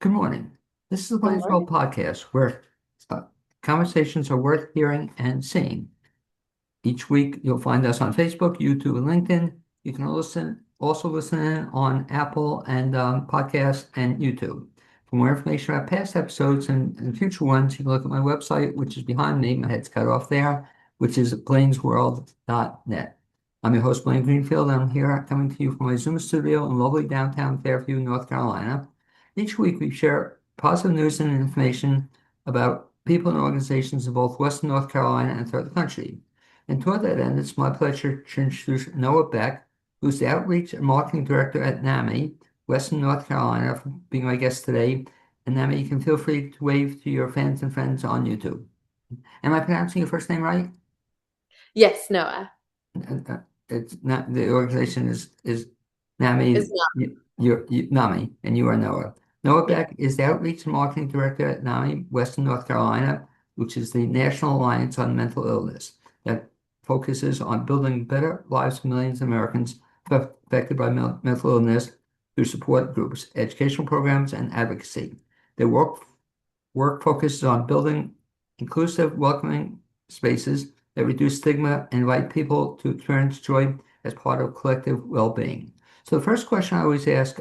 Good morning. This is the Good Blaze Roll morning. podcast where uh, conversations are worth hearing and seeing. Each week, you'll find us on Facebook, YouTube, and LinkedIn. You can also listen in on Apple and podcasts and YouTube. For more information about past episodes and future ones, you can look at my website, which is behind me. My head's cut off there, which is blainsworld.net. I'm your host, Blaine Greenfield, and I'm here coming to you from my Zoom studio in lovely downtown Fairview, North Carolina. Each week, we share positive news and information about people and organizations in both Western North Carolina and throughout the country. And toward that end, it's my pleasure to introduce Noah Beck, who's the Outreach and Marketing Director at NAMI, Western North Carolina, for being my guest today. And NAMI, you can feel free to wave to your fans and friends on YouTube. Am I pronouncing your first name right? Yes, Noah It's not the organization is NAMI, is not. NAMI, and you are Noah. Noah Yeah. Beck is the Outreach and Marketing Director at NAMI, Western North Carolina, which is the National Alliance on Mental Illness that focuses on building better lives for millions of Americans affected by mental illness through support groups, educational programs, and advocacy. Their work focuses on building inclusive, welcoming spaces that reduce stigma and invite people to experience joy as part of collective well-being. So the first question I always ask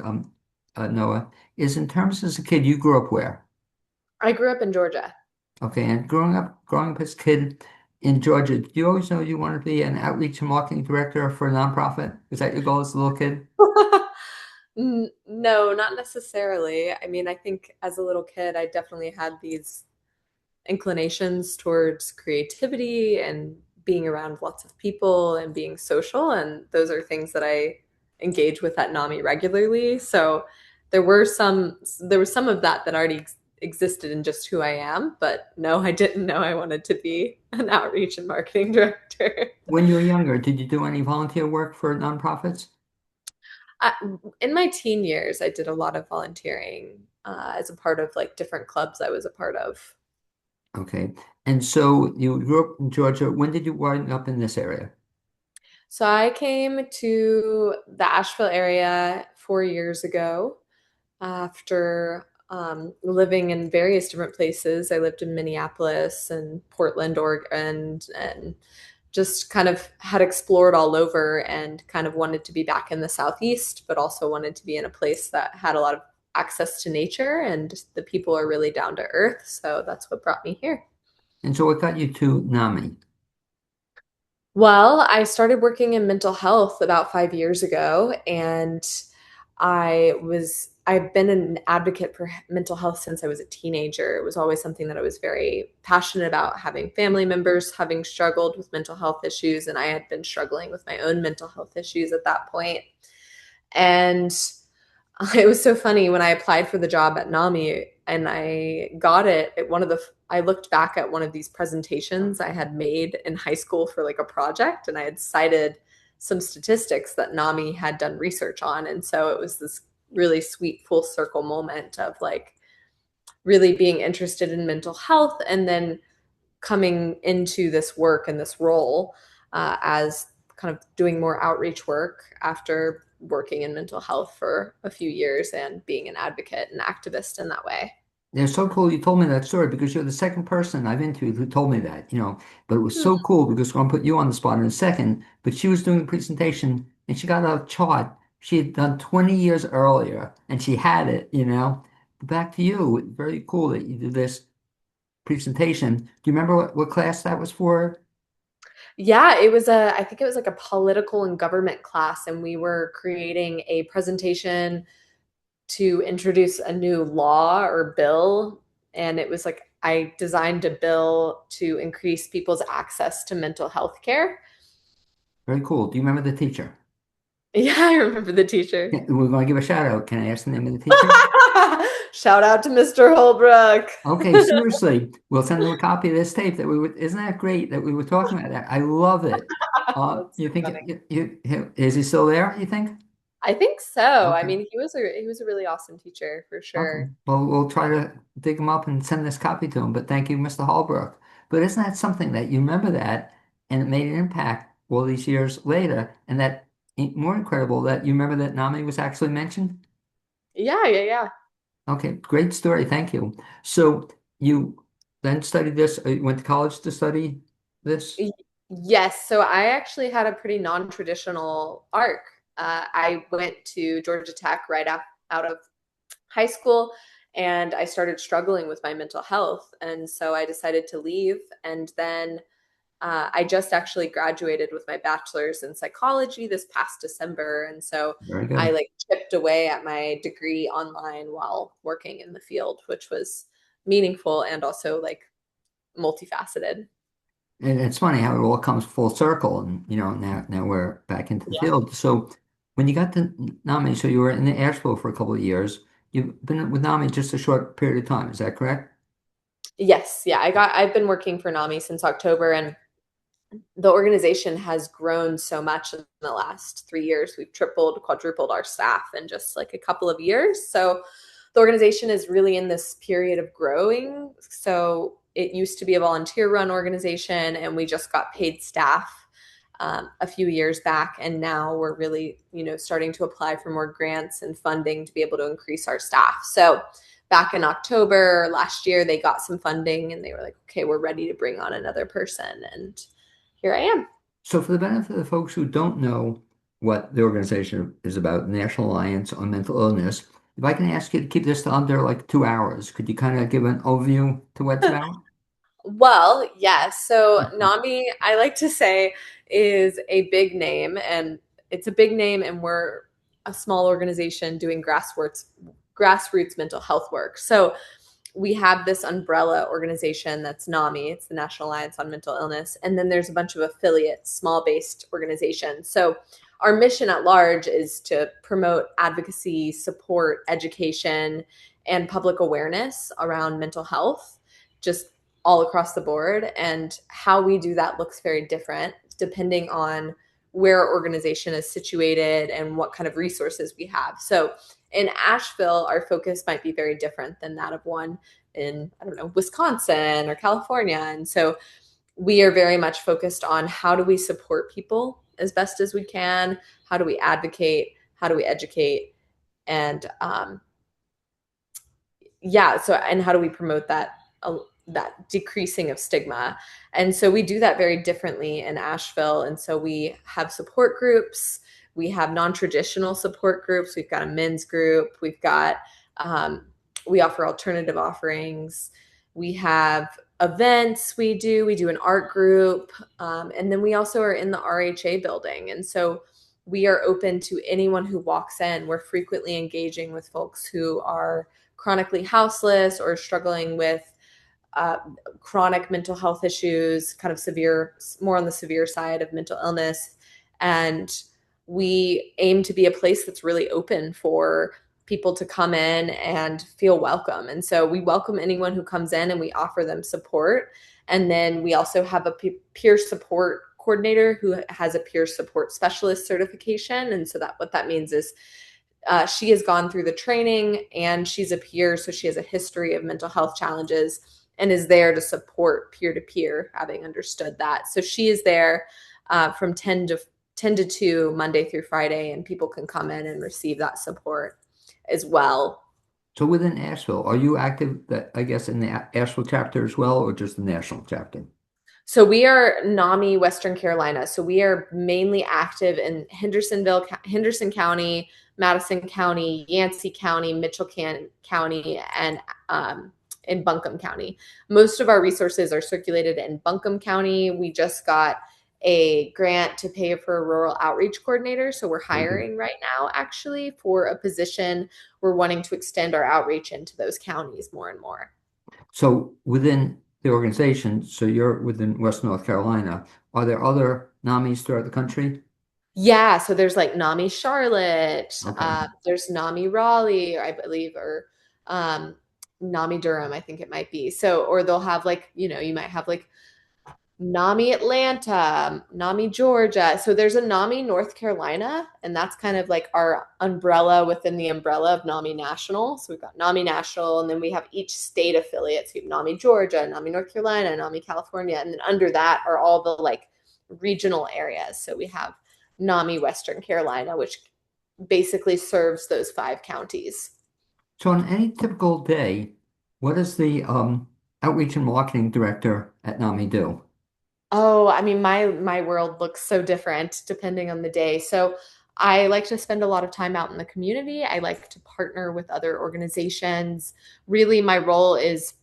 Noah is in terms as a kid, you grew up where? I grew up in Georgia. Okay, and growing up as a kid in Georgia, do you always know you want to be an outreach and marketing director for a nonprofit? Is that your goal as a little kid? No, not necessarily. I mean, I think as a little kid, I definitely had these inclinations towards creativity and being around lots of people and being social. And those are things that I engage with at NAMI regularly. So there was some of that that already existed in just who I am. But no, I didn't know I wanted to be an outreach and marketing director. When you were younger, did you do any volunteer work for nonprofits? I, in my teen years, I did a lot of volunteering as a part of like different clubs I was a part of. Okay. And so you grew up in Georgia. When did you wind up in this area? So I came to the Asheville area 4 years ago after living in various different places. I lived in Minneapolis and Portland, Oregon, and just kind of had explored all over and kind of wanted to be back in the Southeast, but also wanted to be in a place that had a lot of access to nature and the people are really down to earth. So that's what brought me here. And so what got you to NAMI? Well, I started working in mental health about 5 years ago, and I've been an advocate for mental health since I was a teenager. It was always something that I was very passionate about, having family members having struggled with mental health issues, and I had been struggling with my own mental health issues at that point. And it was so funny when I applied for the job at NAMI and I got it. I looked back at one of these presentations I had made in high school for like a project, and I had cited some statistics that NAMI had done research on. And so it was this really sweet full circle moment of like really being interested in mental health and then coming into this work and this role as kind of doing more outreach work after working in mental health for a few years and being an advocate and activist in that way. They're so cool you told me that story because you're the second person I've interviewed who told me that. But it was Hmm. so cool because I'm going to put you on the spot in a second. But she was doing the presentation and she got a chart she had done 20 years earlier and she had it. But back to you, very cool that you did this presentation. Do you remember what class that was for? Yeah, I think it was like a political and government class, and we were creating a presentation to introduce a new law or bill. And it was like I designed a bill to increase people's access to mental health care. Very cool. Do you remember the teacher? Yeah, I remember the teacher. We're going to give a shout out. Can I ask the name of the teacher? Shout out to Mr. Holbrook. Okay, seriously, we'll send them a copy of this tape that isn't that great that we were talking about that? I love it. That's You so think funny. is he still there, you think? I think so. I Okay. mean, he was a really awesome teacher for Okay. sure. Well, we'll try to dig him up and send this copy to him, but thank you, Mr. Holbrook. But isn't that something that you remember that and it made an impact all these years later, and more incredible that you remember that NAMI was actually mentioned? Yeah, yeah, yeah. Okay, great story. Thank you. So you then studied this, you went to college to study this? Y- Yes, so I actually had a pretty non-traditional arc. I went to Georgia Tech out of high school, and I started struggling with my mental health. And so I decided to leave. And then I just actually graduated with my bachelor's in psychology this past December. And so Very I good. like chipped away at my degree online while working in the field, which was meaningful and also like multifaceted. And it's funny how it all comes full circle, and now we're back into the field. So when you got to NAMI, so you were in Asheville for a couple of years. You've been with NAMI just a short period of time, is that correct? Yes, yeah, I've been working for NAMI since October, and the organization has grown so much in the last 3 years. We've tripled, quadrupled our staff in just like a couple of years. So the organization is really in this period of growing. So it used to be a volunteer run organization, and we just got paid staff a few years back, and now we're really starting to apply for more grants and funding to be able to increase our staff. So back in October last year, they got some funding, and they were like, okay, we're ready to bring on another person, and here I am. So for the benefit of the folks who don't know what the organization is about, National Alliance on Mental Illness, if I can ask you to keep this to under like 2 hours, could you kind of give an overview to what it's about? Well, yes. So NAMI, I like to say, is a big name, and it's a big name, and we're a small organization doing grassroots mental health work. So we have this umbrella organization that's NAMI, it's the National Alliance on Mental Illness, and then there's a bunch of affiliates, small based organizations. So our mission at large is to promote advocacy, support, education, and public awareness around mental health, just all across the board. And how we do that looks very different depending on where our organization is situated and what kind of resources we have. So in Asheville, our focus might be very different than that of one in, I don't know, Wisconsin or California. And so we are very much focused on how do we support people as best as we can? How do we advocate? How do we educate? And yeah, so and how do we promote that decreasing of stigma? And so we do that very differently in Asheville. And so we have support groups, we have non-traditional support groups, we've got a men's group, um, we offer alternative offerings, we have events, we do an art group, and then we also are in the RHA building. And so we are open to anyone who walks in. We're frequently engaging with folks who are chronically houseless or struggling with uh, chronic mental health issues, kind of severe, more on the severe side of mental illness. And we aim to be a place that's really open for people to come in and feel welcome. And so we welcome anyone who comes in, and we offer them support. And then we also have a peer support coordinator who has a peer support specialist certification. And so that what that means is she has gone through the training, and she's a peer, so she has a history of mental health challenges and is there to support peer to peer, having understood that. So she is there from 10 to 2 Monday through Friday, and people can come in and receive that support as well. So within Asheville, are you active, I guess, in the Asheville chapter as well, or just the national chapter? So we are NAMI Western Carolina. So we are mainly active in Henderson County, Madison County, Yancey County, County, and in Buncombe County. Most of our resources are circulated in Buncombe County. We just got a grant to pay for a rural outreach coordinator. So we're Very good. hiring right now, actually, for a position. We're wanting to extend our outreach into those counties more and more. So within the organization, so you're within West North Carolina, are there other NAMIs throughout the country? Yeah, so there's like NAMI Charlotte, Okay. there's NAMI Raleigh, I believe, or NAMI Durham, I think it might be. So, or they'll have like, you might have like NAMI Atlanta, NAMI Georgia. So there's a NAMI North Carolina, and that's kind of like our umbrella within the umbrella of NAMI National. So we've got NAMI National, and then we have each state affiliates. We have NAMI Georgia, NAMI North Carolina, NAMI California, and then under that are all the like regional areas. So we have NAMI Western Carolina, which basically serves those 5 counties. So on any typical day, what does the outreach and marketing director at NAMI do? Oh, I mean, my world looks so different depending on the day. So I like to spend a lot of time out in the community. I like to partner with other organizations. Really, my role is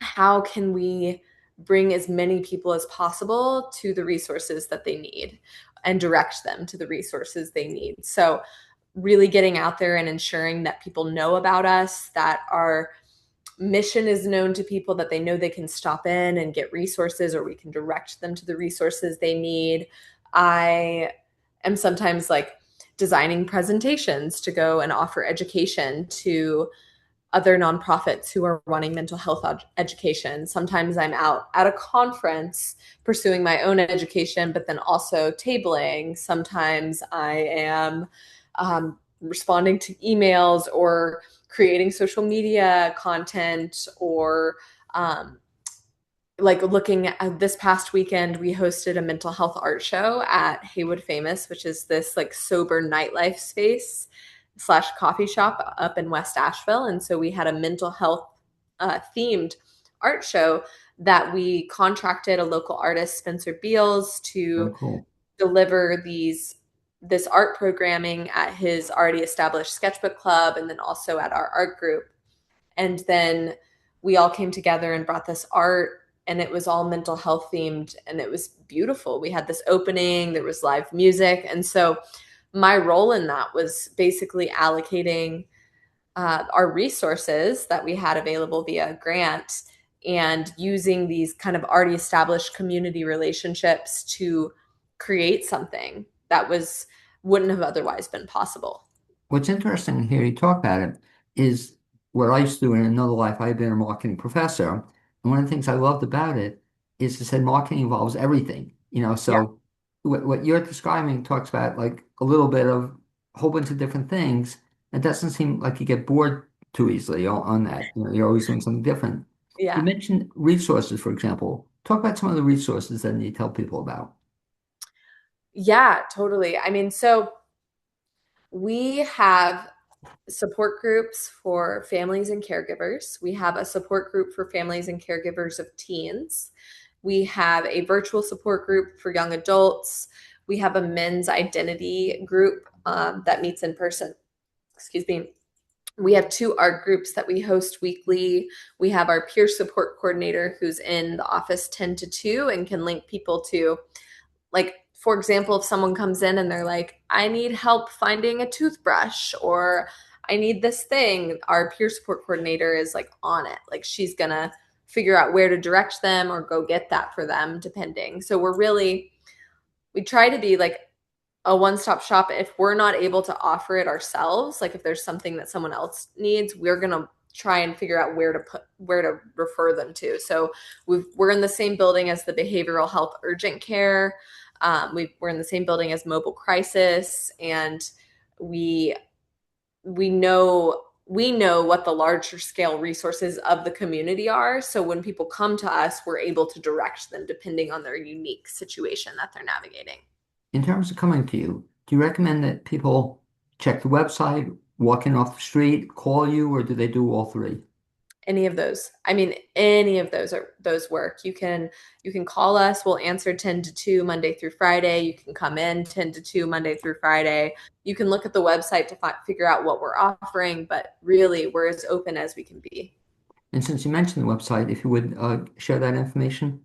how can we bring as many people as possible to the resources that they need and direct them to the resources they need. So really getting out there and ensuring that people know about us, that our mission is known to people, that they know they can stop in and get resources, or we can direct them to the resources they need. I am sometimes like designing presentations to go and offer education to other nonprofits who are running mental health education. Sometimes I'm out at a conference pursuing my own education, but then also tabling. Sometimes I am responding to emails or creating social media content, or um, like looking at this past weekend, we hosted a mental health art show at Haywood Famous, which is this like sober nightlife space slash coffee shop up in West Asheville. And so we had a mental health themed art show that we contracted a local artist, Spencer Beals, Very to cool. deliver this art programming at his already established sketchbook club and then also at our art group. And then we all came together and brought this art, and it was all mental health themed, and it was beautiful. We had this opening, there was live music. And so my role in that was basically allocating our resources that we had available via grant and using these kind of already established community relationships to create something that was wouldn't have otherwise been possible. What's interesting to hear you talk about it is what I used to do in another life. I've been a marketing professor. And one of the things I loved about it is it said marketing involves everything, Yeah. so what you're describing talks about like a little bit of a whole bunch of different things. It doesn't seem like you get bored too easily on that. You're always doing something different. You Yeah. mentioned resources, for example. Talk about some of the resources that you tell people about. Yeah, totally. I mean, so we have support groups for families and caregivers. We have a support group for families and caregivers of teens. We have a virtual support group for young adults. We have a men's identity group that meets in person. Excuse me. We have two art groups that we host weekly. We have our peer support coordinator who's in the office 10 to 2 and can link people to, like, for example, if someone comes in and they're like, I need help finding a toothbrush, or I need this thing, our peer support coordinator is like on it. Like she's gonna figure out where to direct them or go get that for them, depending. So we try to be like a one-stop shop. If we're not able to offer it ourselves, like if there's something that someone else needs, we're gonna try and figure out where to refer them to. So we're in the same building as the behavioral health urgent care. We're in the same building as mobile crisis, and we we know what the larger scale resources of the community are. So when people come to us, we're able to direct them depending on their unique situation that they're navigating. In terms of coming to you, do you recommend that people check the website, walk in off the street, call you, or do they do all three? Any of those. I mean, any of those work. You can call us. We'll answer 10 to 2 Monday through Friday. You can come in 10 to 2 Monday through Friday. You can look at the website to figure out what we're offering, but really we're as open as we can be. And since you mentioned the website, if you would share that information,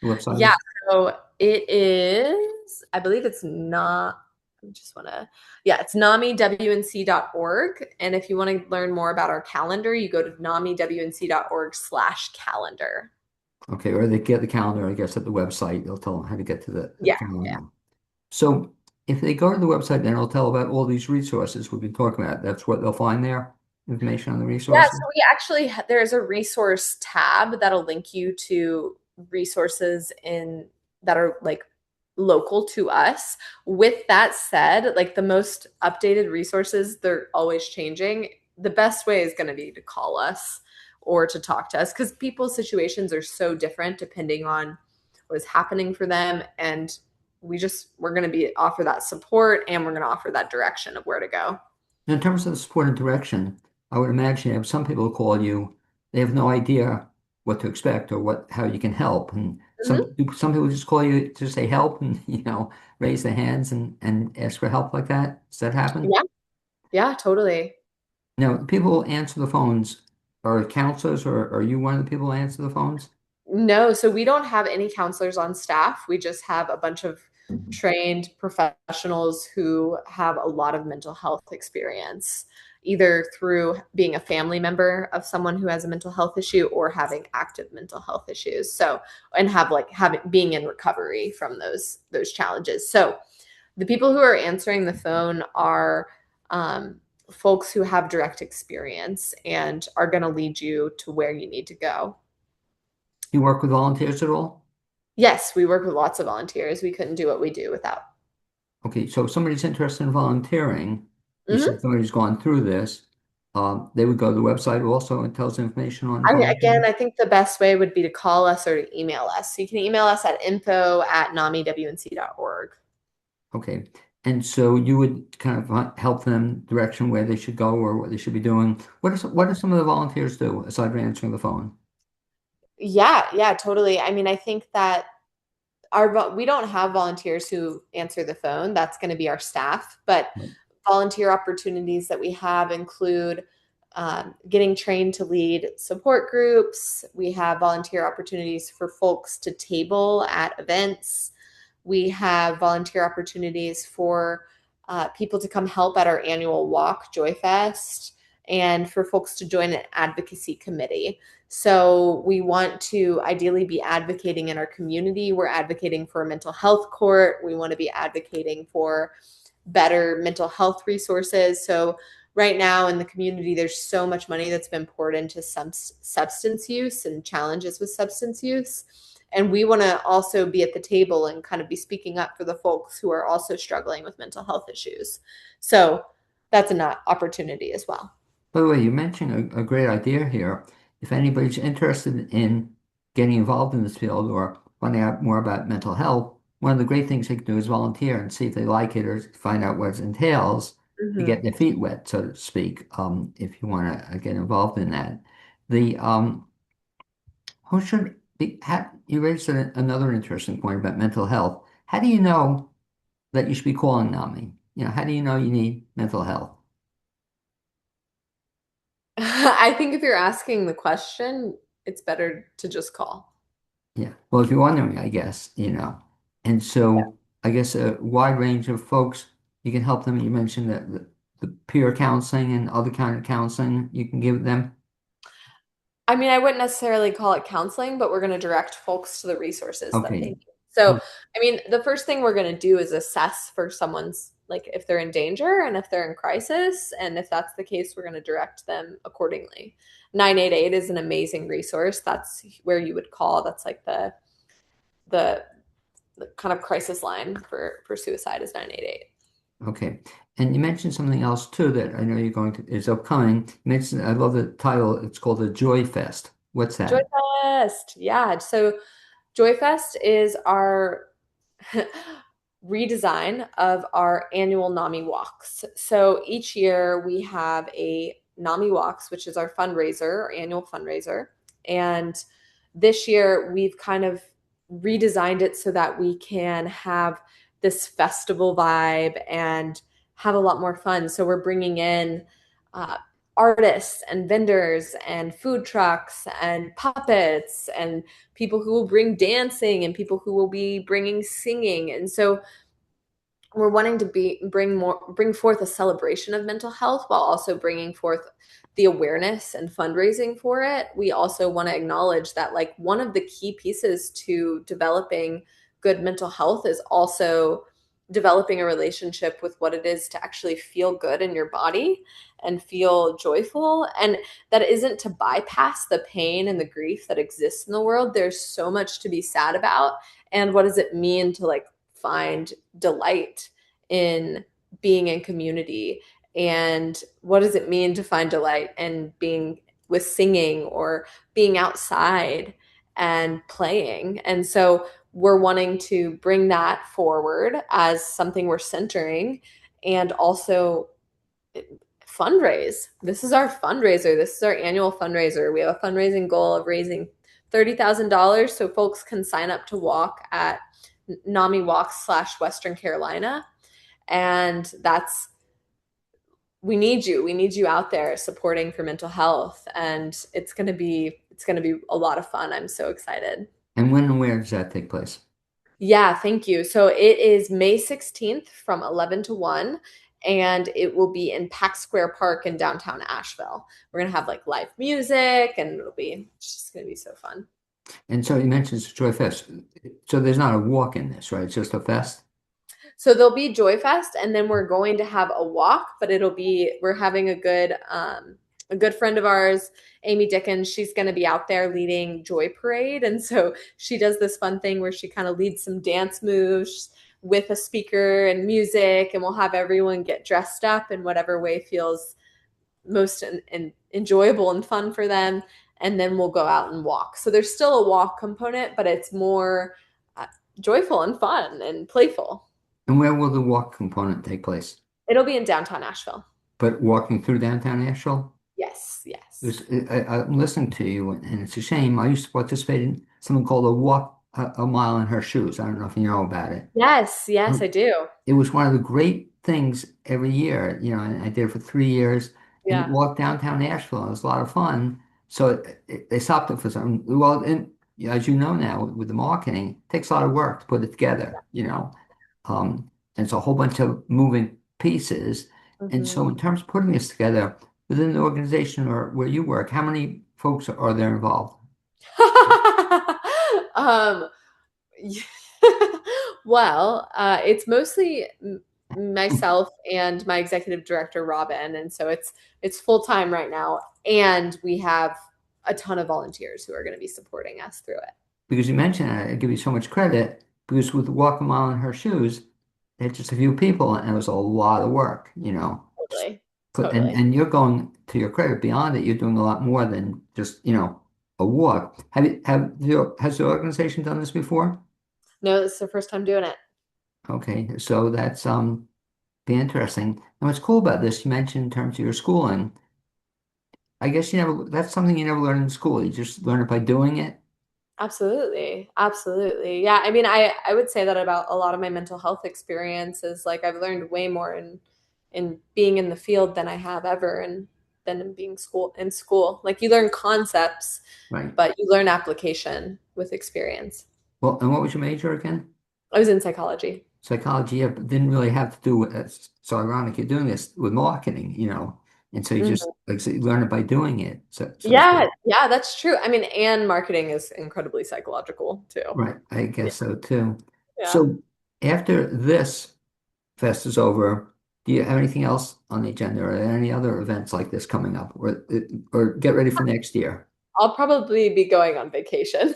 the website Yeah, is. so it is, I believe it's not, I just want to, yeah, it's namiwnc.org. And if you want to learn more about our calendar, you go to namiwnc.org/calendar. Okay, or they get the calendar, I guess, at the website. They'll tell them how to get to the Yeah. calendar. So if they go to the website, then it'll tell about all these resources we've been talking about. That's what they'll find there, information on the Yeah, resources. so we actually there's a resource tab that'll link you to resources in that are like local to us. With that said, like the most updated resources, they're always changing. The best way is going to be to call us or to talk to us because people's situations are so different depending on what is happening for them, and we're going to be offer that support and we're going to offer that direction of where to go. In terms of the support and direction, I would imagine if some people call you, they have no idea what to expect or how you can help. And Mhm. some people just call you to say help and, raise their hands and ask for help like that. Does that happen? Yeah, yeah, totally. Now, the people who answer the phones are counselors, or are you one of the people who answer the phones? No, so we don't have any counselors on staff. We just have a bunch of trained professionals who have a lot of mental health experience, either through being a family member of someone who has a mental health issue or having active mental health issues. So, and have like having being in recovery from those challenges. So, the people who are answering the phone are folks who have direct experience and are going to lead you to where you need to go. You work with volunteers at all? Yes, we work with lots of volunteers. We couldn't do what we do without. Okay, so if somebody's interested in volunteering, you Hmm. said somebody's gone through this, they would go to the website also and tells information on Again, volunteering. I think the best way would be to call us or to email us. So you can email us at info@namiwnc.org. Okay. And so you would kind of help them direction where they should go or what they should be doing. What do some of the volunteers do aside from answering the phone? Yeah, yeah, totally. I mean, I think that we don't have volunteers who answer the phone. That's going to be our staff, but Right. volunteer opportunities that we have include getting trained to lead support groups. We have volunteer opportunities for folks to table at events. We have volunteer opportunities for people to come help at our annual walk, Joy Fest, and for folks to join an advocacy committee. So we want to ideally be advocating in our community. We're advocating for a mental health court. We want to be advocating for better mental health resources. So right now in the community, there's so much money that's been poured into some substance use and challenges with substance use. And we want to also be at the table and kind of be speaking up for the folks who are also struggling with mental health issues. So that's an opportunity as well. By the way, you mentioned a great idea here. If anybody's interested in getting involved in this field or finding out more about mental health, one of the great things they can do is volunteer and see if they like it or find out what it entails to Mm-hmm. get their feet wet, so to speak, if you want to get involved in that. The Who should be, you raised another interesting point about mental health. How do you know that you should be calling NAMI? How do you know you need mental health? I think if you're asking the question, it's better to just call. Yeah. Well, if you're wondering, I guess. And so I guess a wide range of folks, you can help them. You mentioned that the peer counseling and other kind of counseling you can give them. I mean, I wouldn't necessarily call it counseling, but we're going to direct folks to the resources that they Okay. need. So, Oh, I mean, the first thing we're going to do is assess for someone's, like, if they're in danger and if they're in crisis. And if that's the case, we're going to direct them accordingly. 988 is an amazing resource. That's where you would call. That's like the, the kind of crisis line for suicide is 988. okay. And you mentioned something else too that I know you're going to is upcoming. You mentioned, I love the title. It's called the Joy Fest. What's Joy that? Fest. Yeah. So Joy Fest is our redesign of our annual NAMI walks. So each year we have a NAMI walks, which is our fundraiser, our annual fundraiser. And this year we've kind of redesigned it so that we can have this festival vibe and have a lot more fun. So we're bringing in uh, artists and vendors and food trucks and puppets and people who will bring dancing and people who will be bringing singing. And so we're wanting to bring forth a celebration of mental health while also bringing forth the awareness and fundraising for it. We also want to acknowledge that like one of the key pieces to developing good mental health is also developing a relationship with what it is to actually feel good in your body and feel joyful, and that isn't to bypass the pain and the grief that exists in the world. There's so much to be sad about, and what does it mean to like find delight in being in community, and what does it mean to find delight in being with singing or being outside and playing. And so we're wanting to bring that forward as something we're centering and also fundraise. This is our fundraiser. This is our annual fundraiser. We have a fundraising goal of raising $30,000 so folks can sign up to walk at NAMI Walks / Western Carolina. And that's we need you. We need you out there supporting for mental health. And it's gonna be a lot of fun. I'm so excited. And when and where does that take place? Yeah, thank you. So it is May 16th from 11 to 1, and it will be in Pack Square Park in downtown Asheville. We're going to have like live music, and it's just going to be so fun. And so you mentioned it's a Joy Fest. So there's not a walk in this, right? It's just a fest. So there'll be Joy Fest, and then we're going to have a walk, but we're having a good friend of ours, Amy Dickens. She's going to be out there leading Joy Parade, and so she does this fun thing where she kind of leads some dance moves with a speaker and music, and we'll have everyone get dressed up in whatever way feels most enjoyable and fun for them, and then we'll go out and walk. So there's still a walk component, but it's more joyful and fun and playful. And where will the walk component take place? It'll be in downtown Asheville. But walking through downtown Asheville? Yes, yes. There's, I'm listening to you, and it's a shame. I used to participate in something called a mile in her shoes. I don't know if you know about it. Yes, yes, I do. It was one of the great things every year, and I did it for 3 years. And you Yeah. walked downtown Nashville. It was a lot of fun. So they stopped it for some. Well, and as you know now, with the marketing, it takes a lot of work to put it together. And it's a whole bunch of moving pieces. And Mhm. so, in terms of putting this together within the organization or where you work, how many folks are there involved? um, well, it's mostly myself and my executive director, Robin, and so it's full time right now, and we have a ton of volunteers who are going to be supporting us through it. Because you mentioned, I give you so much credit, because with Walk a Mile in Her Shoes, they had just a few people, and it was a lot of work. Totally, And totally. and you're going, to your credit, beyond it. You're doing a lot more than just a walk. Has the organization done this before? No, this is the first time doing it. Okay, so that's be interesting. And what's cool about this, you mentioned in terms of your schooling, I guess that's something you never learn in school. You just learn it by doing it. Absolutely. Absolutely. Yeah. I mean, I would say that about a lot of my mental health experiences. Like I've learned way more in being in the field than I have ever and than in being in school. Like you learn concepts, Right. but you learn application with experience. Well, and what was your major again? I was in psychology. Psychology, yeah, but didn't really have to do with it's so ironic you're doing this with marketing. And so you just Mhm. like I said, you learn it by doing it, so to Yeah, speak. yeah, that's true. I mean, and marketing is incredibly psychological too. Right, I Yeah. guess so too. Yeah. So after this fest is over, do you have anything else on the agenda? Or are there any other events like this coming up, or get ready for next year? I'll probably be going on vacation.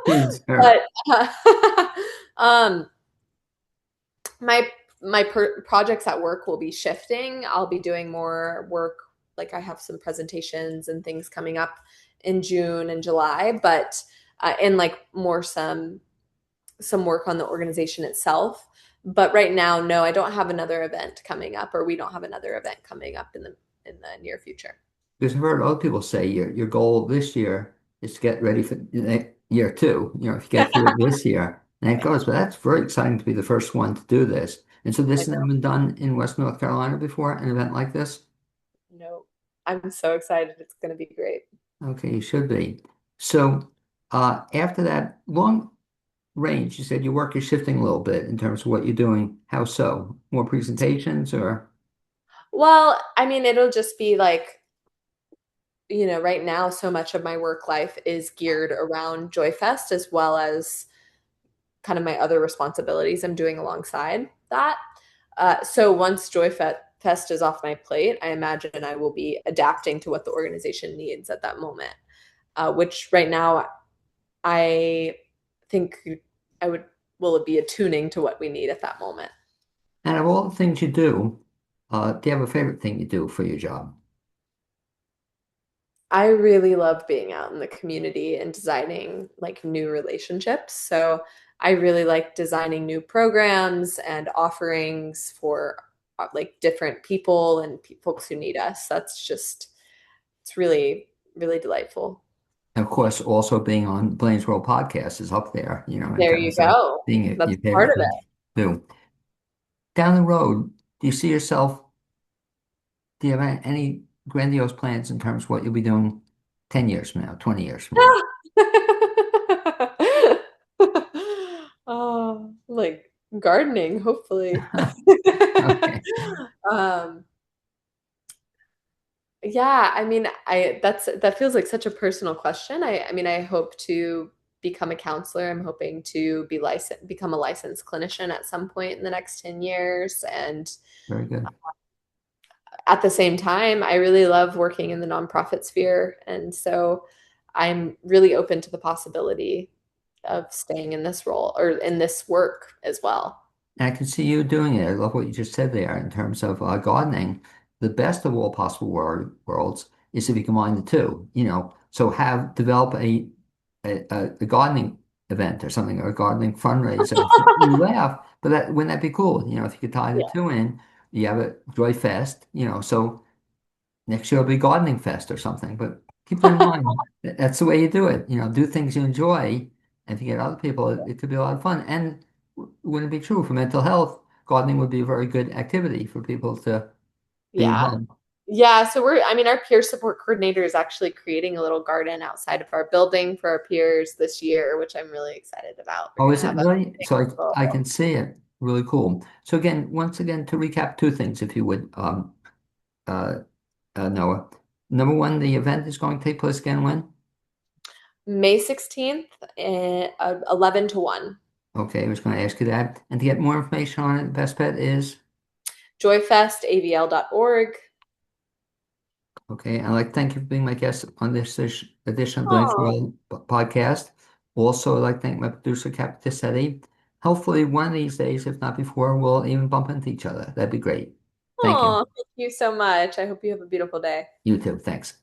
Sure. But um my projects at work will be shifting. I'll be doing more work. Like I have some presentations and things coming up in June and July, but and like more some work on the organization itself. But right now, no, I don't have another event coming up, or we don't have another event coming up in the near future. Because I've heard other people say your goal this year is to get ready for year two. If you get through it this year, and it goes, but that's very exciting to be the first one to do this. And so I this has never know. been done in West North Carolina before, an event like this. No, I'm so excited. It's going to be great. Okay, you should be. So after that long range, you said your work is shifting a little bit in terms of what you're doing. How so? More presentations or Well, I mean, it'll just be like right now, so much of my work life is geared around Joy Fest as well as kind of my other responsibilities I'm doing alongside that. So once Fest is off my plate, I imagine I will be adapting to what the organization needs at that moment, which right now I think I would will be attuning to what we need at that moment. out of all the things you do you have a favorite thing you do for your job? I really love being out in the community and designing like new relationships. So I really like designing new programs and offerings for like different people and folks who need us. That's just it's really really delightful. And of course, also being on Blaine's World podcast is up there, in There you terms of go. being That's your favorite part of thing it. to do. Down the road, do you see yourself, do you have any grandiose plans in terms of what you'll be doing 10 years from now, 20 years from now? Oh, like gardening, hopefully. Okay. Um, yeah, I mean, that feels like such a personal question. I mean, I hope to become a counselor. I'm hoping to become a licensed clinician at some point in the next 10 years. And Very good. at the same time, I really love working in the nonprofit sphere. And so I'm really open to the possibility of staying in this role or in this work as well. And I can see you doing it. I love what you just said there in terms of gardening. The best of all possible worlds is if you combine the two. So develop a gardening event or something, or a gardening fundraiser. You laugh, but wouldn't that be cool? If you could tie the Yeah. two in, you have a Joy Fest, so next year will be Gardening Fest or something. But keep that in mind. That's the way you do it. Do things you enjoy, and if you get other people, it could be a lot of fun. And wouldn't it be true for mental health? Gardening would be a very good activity for people to be Yeah. involved. Yeah. So I mean, our peer support coordinator is actually creating a little garden outside of our building for our peers this year, which I'm really excited about. We're Oh, going to is it have a really? big So little, I can see it. Really cool. So once again, to recap two things, if you would, uh, Noah. Number one, the event is going to take place again when? May 16th, 11 to 1. Okay, I was going to ask you that. And to get more information on it, best bet is, joyfestavl.org. okay, I'd like to thank you for being my guest on this edition of Blaine's Oh, World podcast. Also, I'd like to thank my producer, Captain Tissetti. Hopefully, one of these days, if not before, we'll even bump into each other. That'd be great. Thank you. oh, thank you so much. I hope you have a beautiful day. You too. Thanks.